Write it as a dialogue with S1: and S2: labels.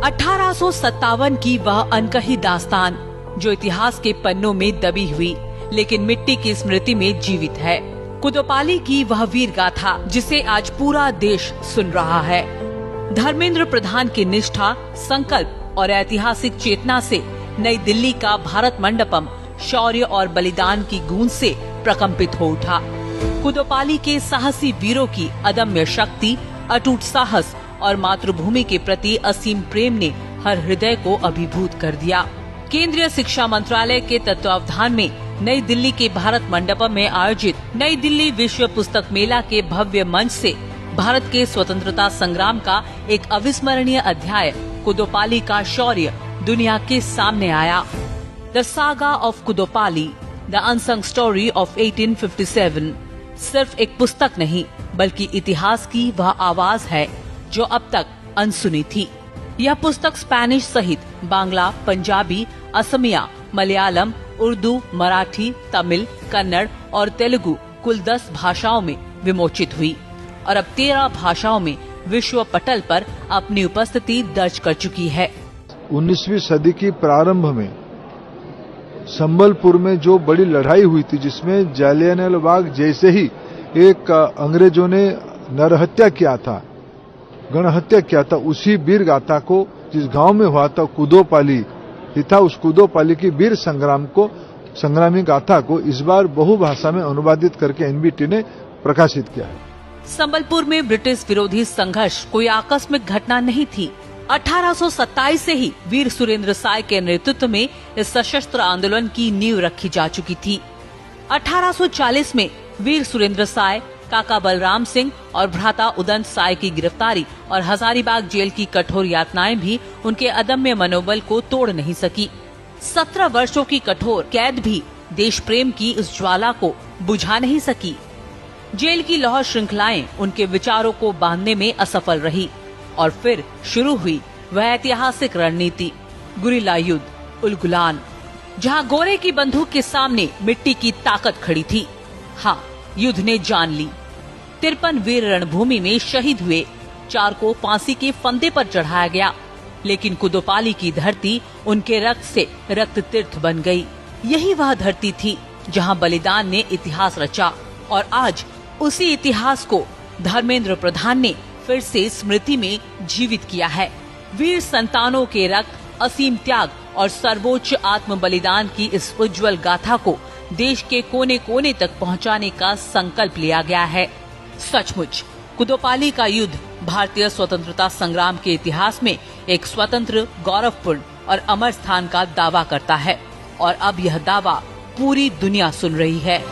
S1: 1857 की वह अनकही दास्तान जो इतिहास के पन्नों में दबी हुई लेकिन मिट्टी की स्मृति में जीवित है। कुदोपाली की वह वीर गाथा जिसे आज पूरा देश सुन रहा है। धर्मेंद्र प्रधान की निष्ठा, संकल्प और ऐतिहासिक चेतना से नई दिल्ली का भारत मंडपम शौर्य और बलिदान की गूंज से प्रकंपित हो उठा। कुदोपाली के साहसी वीरों की अदम्य शक्ति, अटूट साहस और मातृभूमि के प्रति असीम प्रेम ने हर हृदय को अभिभूत कर दिया। केंद्रीय शिक्षा मंत्रालय के तत्वावधान में नई दिल्ली के भारत मंडपम में आयोजित नई दिल्ली विश्व पुस्तक मेला के भव्य मंच से भारत के स्वतंत्रता संग्राम का एक अविस्मरणीय अध्याय कुदोपाली का शौर्य दुनिया के सामने आया। The saga of Kudopali, the unsung story of 1857 सिर्फ एक पुस्तक नहीं बल्कि इतिहास की वह आवाज है जो अब तक अनसुनी थी। यह पुस्तक स्पेनिश सहित बांग्ला, पंजाबी, असमिया, मलयालम, उर्दू, मराठी, तमिल, कन्नड़ और तेलुगु कुल 10 भाषाओं में विमोचित हुई और अब 13 भाषाओं में विश्व पटल पर अपनी उपस्थिति दर्ज कर चुकी है।
S2: 19वीं सदी की प्रारंभ में संबलपुर में जो बड़ी लड़ाई हुई थी जिसमें जालियांवाला बाग जैसे ही एक अंग्रेजों ने नरहत्या किया था, गणहत्या किया था, उसी वीर गाथा को जिस गांव में हुआ था कुदोपाली था, उस कुदोपाली की वीर संग्रामी गाथा को इस बार बहुभाषा में अनुवादित करके एनबीटी ने प्रकाशित किया है।
S1: संबलपुर में ब्रिटिश विरोधी संघर्ष कोई आकस्मिक घटना नहीं थी। 1827 से ही वीर सुरेंद्र साय के नेतृत्व में इस सशस्त्र आंदोलन की नींव रखी जा चुकी थी। 1840 में वीर सुरेंद्र साय, काका बलराम सिंह और भ्राता उदंत साय की गिरफ्तारी और हजारीबाग जेल की कठोर यातनाएं भी उनके अदम्य मनोबल को तोड़ नहीं सकी। 17 वर्षों की कठोर कैद भी देश प्रेम की इस ज्वाला को बुझा नहीं सकी। जेल की लौह श्रृंखलाएं उनके विचारों को बांधने में असफल रही और फिर शुरू हुई वह ऐतिहासिक रणनीति, गुरिल्ला युद्ध, उलगुलान, जहां गोरे की बंदूक के सामने मिट्टी की ताकत खड़ी थी। हाँ, युद्ध ने जान ली। 53 वीर रणभूमि में शहीद हुए, 4 को फांसी के फंदे पर चढ़ाया गया, लेकिन कुदोपाली की धरती उनके रक्त से रक्त तीर्थ बन गई। यही वह धरती थी जहां बलिदान ने इतिहास रचा और आज उसी इतिहास को धर्मेंद्र प्रधान ने फिर से स्मृति में जीवित किया है। वीर संतानों के रक्त, असीम त्याग और सर्वोच्च आत्म बलिदान की इस उज्जवल गाथा को देश के कोने कोने तक पहुंचाने का संकल्प लिया गया है। सचमुच कुदोपाली का युद्ध भारतीय स्वतंत्रता संग्राम के इतिहास में एक स्वतंत्र, गौरवपूर्ण और अमर स्थान का दावा करता है और अब यह दावा पूरी दुनिया सुन रही है।